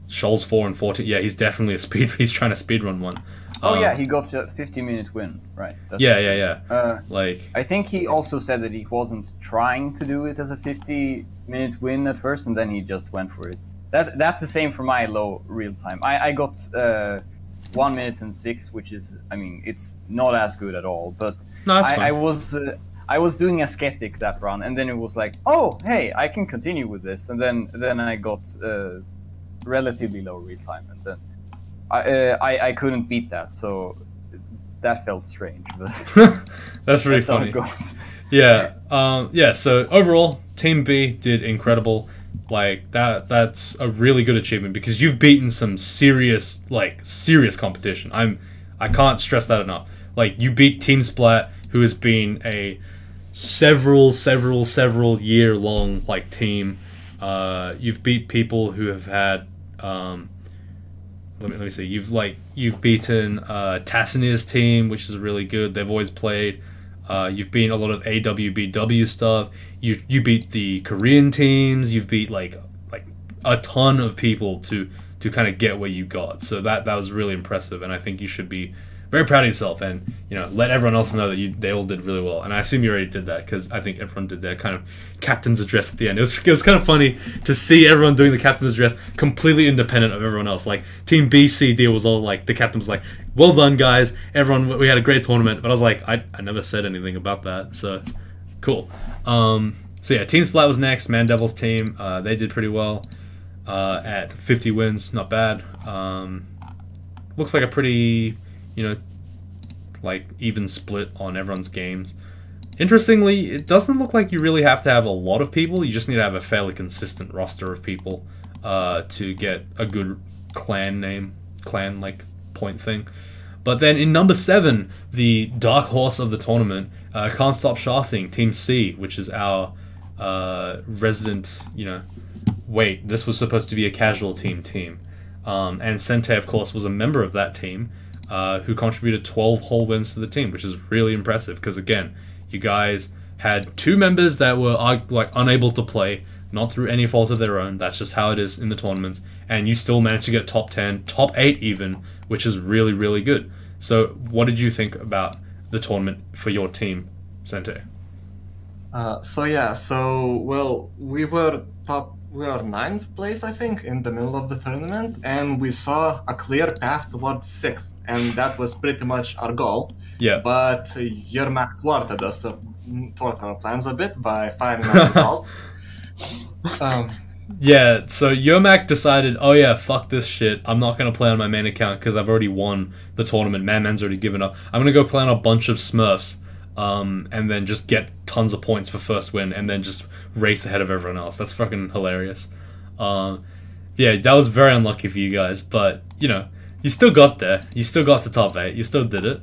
Shoals 4 and 14. Yeah, he's definitely he's trying to speedrun one. Oh yeah, he got a 50-minute win, right? Yeah. Like, I think he also said that he wasn't trying to do it as a 50-minute win at first, and then he just went for it. That's the same for my low real time. I got 1 minute and 6, which is, I mean, it's not as good at all. But no, that's fine. I was doing a skeptic that run, and then it was like, oh hey, I can continue with this, and then I got relatively low real time, and then I couldn't beat that, so that felt strange. But that's really funny. Yeah. So overall, Team B did incredible. Like, that's a really good achievement because you've beaten some serious competition. I can't stress that enough. Like, you beat Team Splat, who has been a several year long like team. You've beat people who have had let me see. You've beaten Tassinir's team, which is really good. They've always played. You've beaten a lot of AWBW stuff. You beat the Korean teams. You've beat like a ton of people to kind of get where you got. So that was really impressive, and I think you should be very proud of yourself, and let everyone else know that they all did really well. And I assume you already did that because I think everyone did their kind of captain's address at the end. It was kind of funny to see everyone doing the captain's address completely independent of everyone else. Like, Team B, C, D was all like, the captain was like, "Well done, guys! Everyone, we had a great tournament." But I was like, I never said anything about that. So cool. So yeah, Team Splat was next. Mandevil's team, they did pretty well at 50 wins. Not bad. Looks like a pretty like even split on everyone's games. Interestingly, it doesn't look like you really have to have a lot of people. You just need to have a fairly consistent roster of people to get a good clan like point thing. But then in number 7, the dark horse of the tournament, Can't Stop Shafting, Team C, which is our resident, wait, this was supposed to be a casual team. And Sentei, of course, was a member of that team, who contributed 12 whole wins to the team, which is really impressive because, again, you guys had 2 members that were unable to play, not through any fault of their own. That's just how it is in the tournaments, and you still managed to get top 10, top 8 even, which is really, really good. So what did you think about the tournament for your team, Sentei? We were 9th place, I think, in the middle of the tournament, and we saw a clear path towards 6th, and that was pretty much our goal. Yeah. But Yermak thwarted our plans a bit by firing our results. Yeah, so Yermak decided, oh yeah, fuck this shit, I'm not going to play on my main account because I've already won the tournament, Man's already given up. I'm going to go play on a bunch of Smurfs, and then just get tons of points for first win, and then just race ahead of everyone else. That's fucking hilarious. Yeah, that was very unlucky for you guys, but, you still got there. You still got to top 8. You still did it.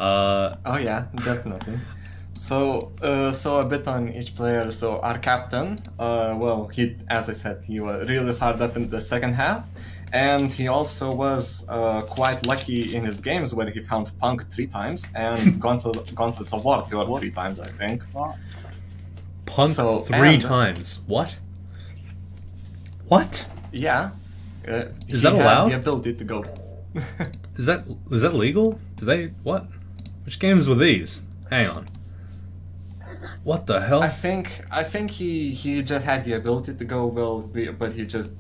Oh yeah, definitely. So a bit on each player. So our captain, he, as I said, he was really fired up in the second half, and he also was quite lucky in his games when he found Punk 3 times and Gauntlets of War 2 or 3 times, I think. Punk 3 times? What? What? Yeah. Is that allowed? The ability to go. Is that legal? What? Which games were these? Hang on. What the hell? I think he just had the ability to go but he just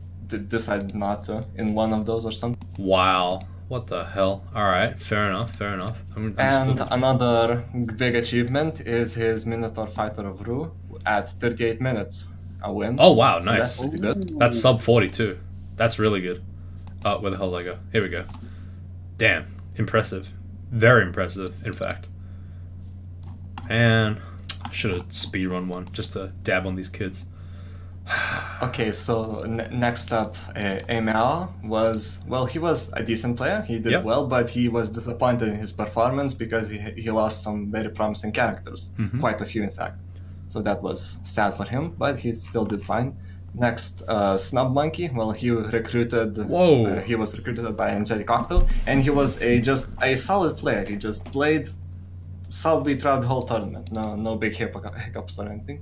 decided not to in one of those or something. Wow. What the hell? All right, fair enough. Fair enough. I'm And still... another big achievement is his Minotaur Fighter of Rue at 38 minutes. A win. Oh wow, So nice. that's pretty good. That's sub 42. That's really good. Oh, where the hell did I go? Here we go. Damn, impressive. Very impressive, in fact. And I should have speedrun one just to dab on these kids. Okay, so next up, Emil was, well, he was a decent player. He did Yep. well, but he was disappointed in his performance because he lost some very promising characters. Mhm. Quite a few, in fact. So that was sad for him, but he still did fine. Next, Snub Monkey. Well, he recruited. Whoa. He was recruited by Angelic Octo, and he was just a solid player. He just played solidly throughout the whole tournament. No big hiccups or anything,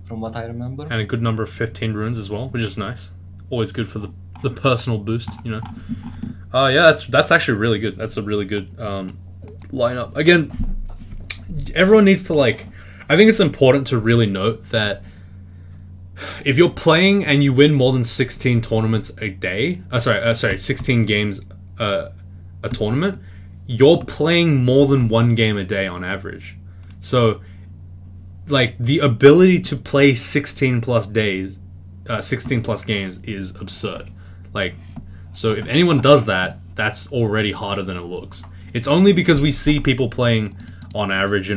from what I remember. And a good number of 15 runes as well, which is nice. Always good for the personal boost, you know. Yeah, that's actually really good. That's a really good lineup. Again, everyone needs to like. I think it's important to really note that if you're playing and you win more than 16 tournaments a day, 16 games a tournament, you're playing more than one game a day on average. So, like, the ability to play 16 plus games is absurd. Like, so if anyone does that, that's already harder than it looks. It's only because we see people playing on average,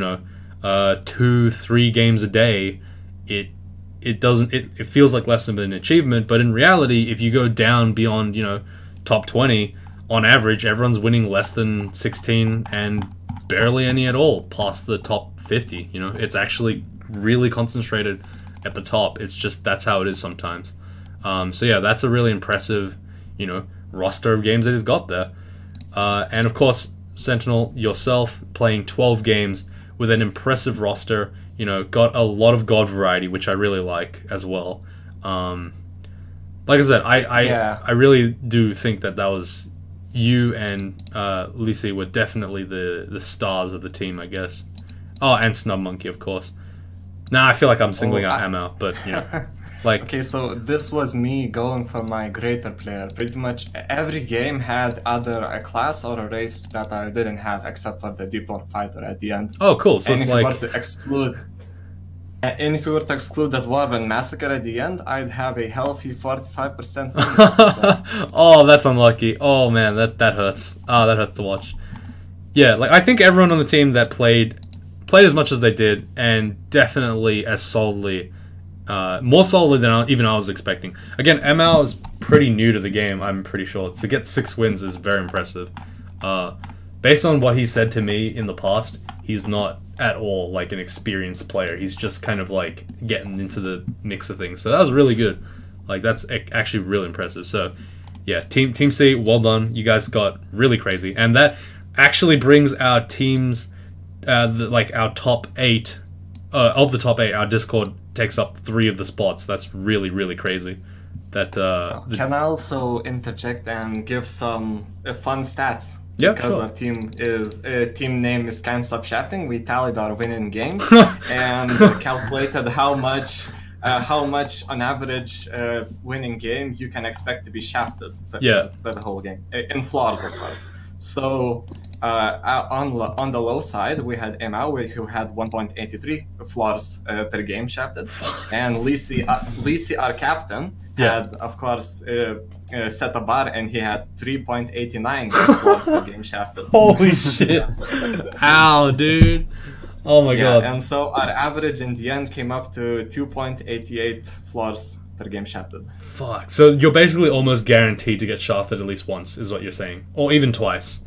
2-3 games a day, it feels like less of an achievement, but in reality, if you go down beyond, top 20, on average, everyone's winning less than 16 and barely any at all past the top 50, It's actually really concentrated at the top. It's just, that's how it is sometimes. So yeah, that's a really impressive, roster of games that he's got there. And of course, Sentinel, yourself, playing 12 games with an impressive roster, got a lot of god variety, which I really like as well. Like I said, I really do think that was you and Lisi were definitely the stars of the team, I guess. Oh, and Snub Monkey, of course. Now I feel like I'm singling out Emma, but like. Okay, so this was me going for my greater player. Pretty much every game had either a class or a race that I didn't have, except for the Deep Lord Fighter at the end. Oh, cool. So and it's if like. you were to exclude, and if you were to exclude that Dwarven Massacre at the end, I'd have a healthy 45%. So. Oh, that's unlucky. Oh man, that hurts. Oh, that hurts to watch. Yeah, like I think everyone on the team that played as much as they did, and definitely as solidly, more solidly than even I was expecting. Again, ML is pretty new to the game, I'm pretty sure. To get 6 wins is very impressive. Based on what he said to me in the past, he's not at all like an experienced player. He's just kind of like getting into the mix of things. So that was really good. Like that's actually really impressive. So yeah, Team C, well done. You guys got really crazy, and that actually brings our teams. Our top 8 of the top 8, our Discord takes up 3 of the spots. That's really, really crazy. Can I also interject and give some fun stats? Yeah, because sure. Our team name is Can't Stop Shafting. We tallied our winning games and calculated how much on average winning game you can expect to be shafted for the whole game in floors, of course. So on the low side, we had Emma, who had 1.83 floors per game shafted, and Lisi, our captain, had, of course, set a bar, and he had 3.89 floors per game shafted. Holy shit! Ow, dude! Oh my god! And so our average in the end came up to 2.88 floors per game shafted. Fuck. So you're basically almost guaranteed to get shafted at least once, is what you're saying, or even twice.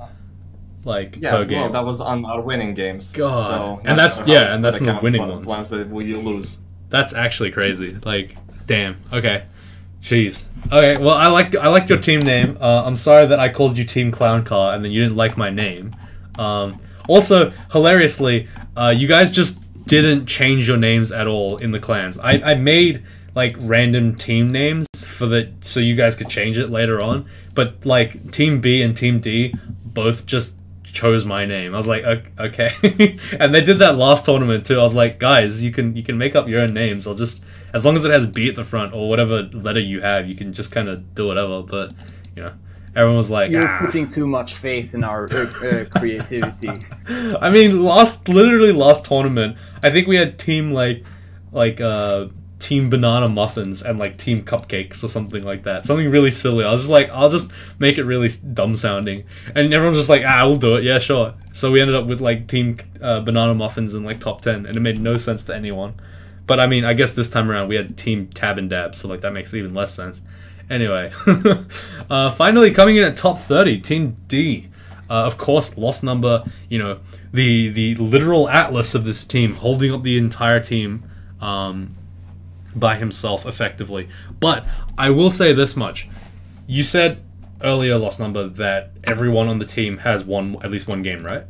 Like per game. Well, that was on our winning games. God. So and that's in the winning ones that we lose. That's actually crazy. Like, damn. Okay. Jeez. Okay. Well, I like your team name. I'm sorry that I called you Team Clown Car and then you didn't like my name. Also, hilariously, you guys just didn't change your names at all in the clans. I made like random team names so you guys could change it later on. But like Team B and Team D both just chose my name. I was like, okay. And they did that last tournament too. I was like, guys, you can make up your own names. I'll just, as long as it has B at the front or whatever letter you have, you can just kind of do whatever. But everyone was like, You're putting too much faith in our creativity. I mean, last tournament, I think we had team team banana muffins and like team cupcakes or something like that. Something really silly. I was just like, I'll just make it really dumb sounding, and everyone's just like, we'll do it. Yeah, sure. So we ended up with like team banana muffins in like top 10, and it made no sense to anyone. But I mean, I guess this time around we had team tab and dab, so like that makes even less sense. Anyway, finally coming in at top 30, Team D. Of course, Lostnumber, you know, the literal atlas of this team, holding up the entire team by himself effectively. But I will say this much. You said earlier, Lostnumber, that everyone on the team has at least one game, right?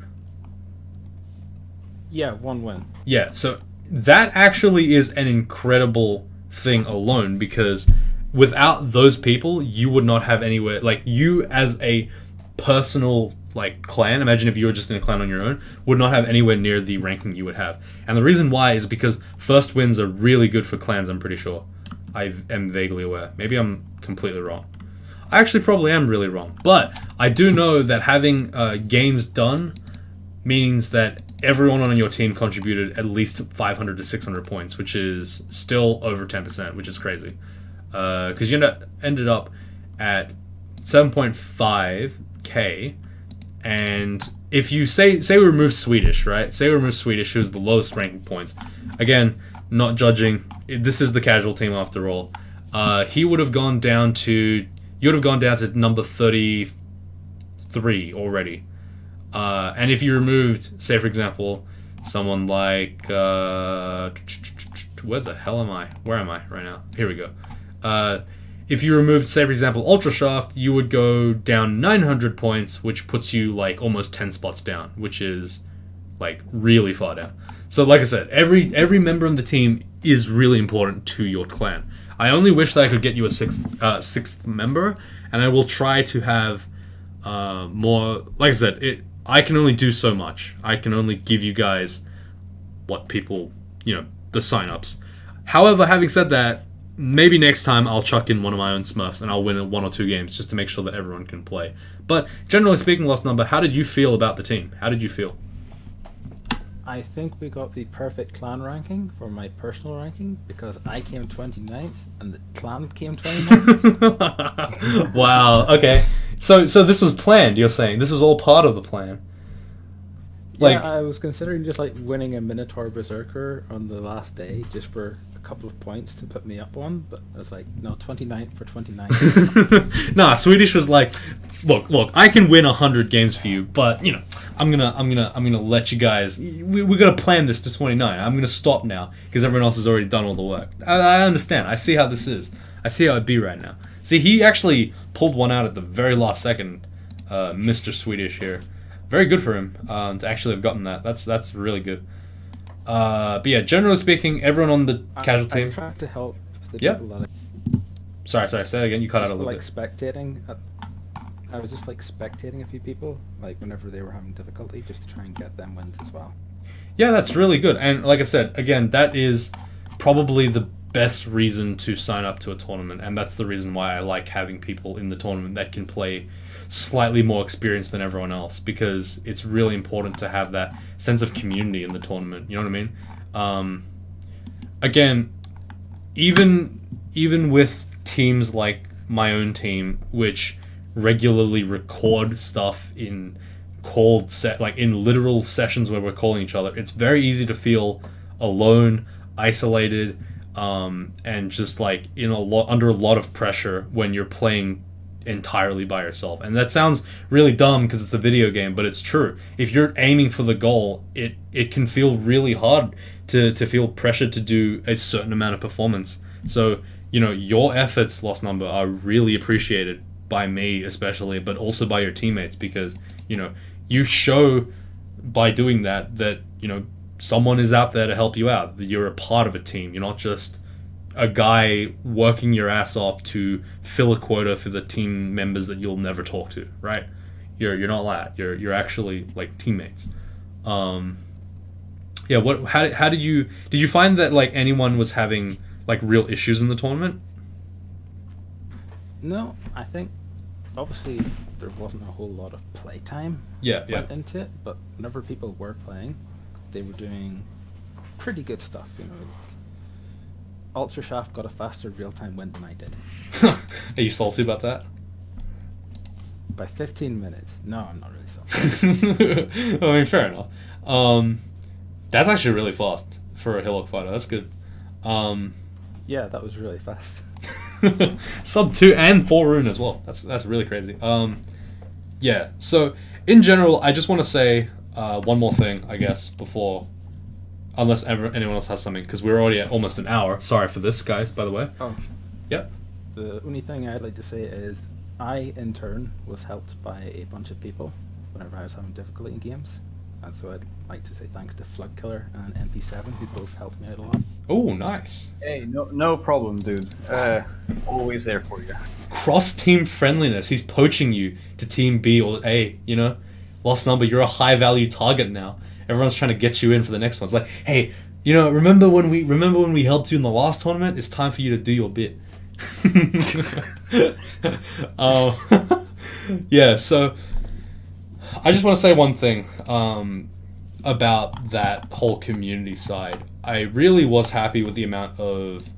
Yeah, one win. Yeah, so that actually is an incredible thing alone, because without those people, you would not have anywhere, like, you as a personal, like, clan, imagine if you were just in a clan on your own, would not have anywhere near the ranking you would have. And the reason why is because first wins are really good for clans, I'm pretty sure. I am vaguely aware. Maybe I'm completely wrong. I actually probably am really wrong. But I do know that having games done means that everyone on your team contributed at least 500 to 600 points, which is still over 10%, which is crazy. Because you ended up at 7.5k, and if you say we remove Swedish, right? Say we remove Swedish, who's the lowest ranking points. Again, not judging. This is the casual team after all. He would have gone down to. You would have gone down to number 33 already. And if you removed, say for example, someone like where the hell am I? Where am I right now? Here we go. If you removed, say for example, Ultrashaft, you would go down 900 points, which puts you like almost 10 spots down, which is like really far down. So like I said, every member of the team is really important to your clan. I only wish that I could get you a sixth member, and I will try to have more. Like I said, I can only do so much. I can only give you guys what people, the sign-ups. However, having said that, maybe next time I'll chuck in one of my own Smurfs and I'll win 1 or 2 games just to make sure that everyone can play. But generally speaking, Lostnumber, how did you feel about the team? How did you feel? I think we got the perfect clan ranking for my personal ranking, because I came 29th and the clan came 29th. Wow, okay. So this was planned, you're saying? This was all part of the plan? Yeah, I was considering just like winning a Minotaur Berserker on the last day just for a couple of points to put me up on, but I was like, no, 29th for 29th. Nah, Swedish was like, look, I can win 100 games for you, but I'm gonna let you guys. We gotta plan this to 29. I'm gonna stop now because everyone else has already done all the work. I understand. I see how this is. I see how it'd be right now. See, he actually pulled one out at the very last second, Mr. Swedish here. Very good for him to actually have gotten that. That's really good. But yeah, generally speaking, everyone on the casual team. I tried to help the Yeah. people that Sorry. Say that again. You cut out a little bit. spectating. I was just like spectating a few people, like whenever they were having difficulty, just to try and get them wins as well. Yeah, that's really good. And like I said, again, that is probably the best reason to sign up to a tournament, and that's the reason why I like having people in the tournament that can play slightly more experienced than everyone else, because it's really important to have that sense of community in the tournament. You know what I mean? Again, even with teams like my own team, which regularly record stuff in in literal sessions where we're calling each other, it's very easy to feel alone, isolated, and just like under a lot of pressure when you're playing entirely by yourself. And that sounds really dumb because it's a video game, but it's true. If you're aiming for the goal, it can feel really hard to feel pressured to do a certain amount of performance. So your efforts, Lostnumber, are really appreciated by me especially, but also by your teammates, because you show by doing that someone is out there to help you out. You're a part of a team. You're not just a guy working your ass off to fill a quota for the team members that you'll never talk to, right? You're not that. You're actually like teammates. Yeah. How did you find that like anyone was having like real issues in the tournament? No, I think obviously there wasn't a whole lot of playtime went into it, but whenever people were playing, they were doing pretty good stuff. You know, Ultra Shaft got a faster real-time win than I did. Are you salty about that? By 15 minutes. No, I'm not really salty. I mean, fair enough. That's actually really fast for a Hillock fighter. That's good. Yeah, that was really fast. Sub 2 and 4 rune as well. That's really crazy. Yeah. So in general, I just want to say one more thing, I guess, before, unless anyone else has something, because we're already at almost an hour. Sorry for this, guys. By the way. Oh. Yep. The only thing I'd like to say is I, in turn, was helped by a bunch of people whenever I was having difficulty in games. And so I'd like to say thanks to Flugkiller and MP7, who both helped me out a lot. Oh, nice. Hey, no problem, dude. Always there for you. Cross-team friendliness. He's poaching you to Team B or A, you know? Lostnumber, you're a high-value target now. Everyone's trying to get you in for the next one. It's like, hey, you know, remember when we helped you in the last tournament? It's time for you to do your bit. Yeah, so I just want to say one thing about that whole community side. I really was happy with the amount of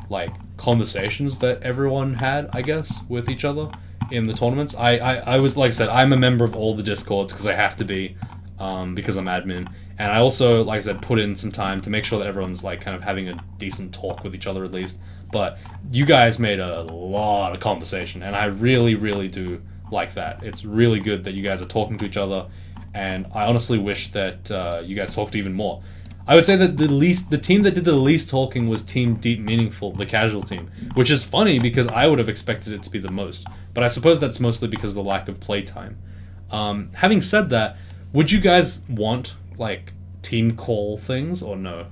like conversations that everyone had, I guess, with each other in the tournaments. I was, like I said, I'm a member of all the Discords because I have to be, because I'm admin. And I also, like I said, put in some time to make sure that everyone's like kind of having a decent talk with each other at least. But you guys made a lot of conversation, and I really, really do like that. It's really good that you guys are talking to each other, and I honestly wish that you guys talked even more. I would say that the team that did the least talking was Team Deep Meaningful, the casual team, which is funny because I would have expected it to be the most. But I suppose that's mostly because of the lack of playtime. Having said that, would you guys want like team call things or no?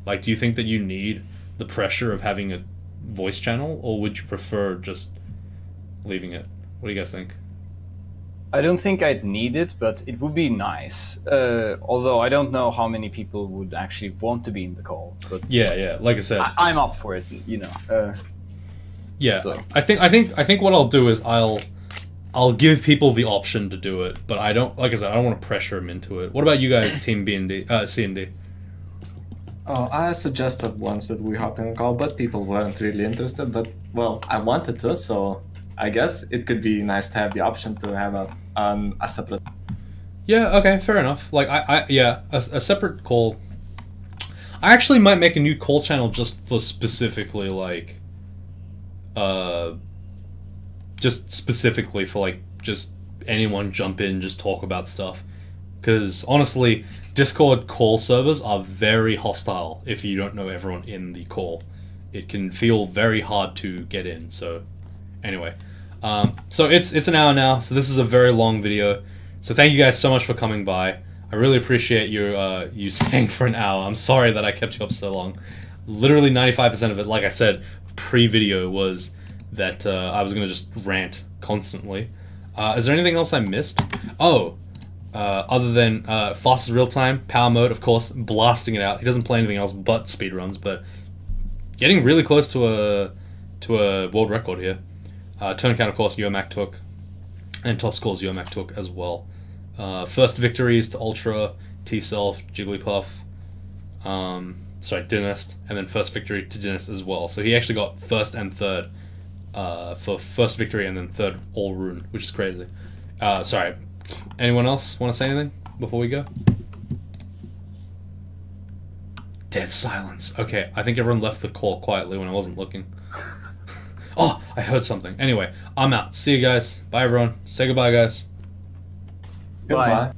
Like, do you think that you need the pressure of having a voice channel, or would you prefer just leaving it? What do you guys think? I don't think I'd need it, but it would be nice. Although I don't know how many people would actually want to be in the call. But yeah. Like I said, I'm up for it. You know. Yeah. So. I think what I'll do is I'll give people the option to do it, but I don't. Like I said, I don't want to pressure them into it. What about you guys, Team B and D, C and D? Oh, I suggested once that we hop in a call, but people weren't really interested. But well, I wanted to, so I guess it could be nice to have the option to have a separate. Yeah. Okay. Fair enough. Like a separate call. I actually might make a new call channel just for specifically like, just specifically for like just anyone jump in, just talk about stuff. Because honestly, Discord call servers are very hostile if you don't know everyone in the call. It can feel very hard to get in. So anyway, so it's an hour now, so this is a very long video. So thank you guys so much for coming by. I really appreciate you staying for an hour. I'm sorry that I kept you up so long. Literally 95% of it, like I said, pre-video was that I was going to just rant constantly. Is there anything else I missed? Oh, other than fastest real time, power mode, of course, blasting it out. He doesn't play anything else but speedruns, but getting really close to a world record here. Turn count, of course, Yomac took, and top scores Yomac took as well. First victories to Ultra, T-Self, Jigglypuff, Dynast, and then first victory to Dynast as well. So he actually got first and third for first victory and then third all rune, which is crazy. Sorry. Anyone else want to say anything before we go? Dead silence. Okay, I think everyone left the call quietly when I wasn't looking. Oh, I heard something. Anyway, I'm out. See you guys. Bye, everyone. Say goodbye, guys. Goodbye.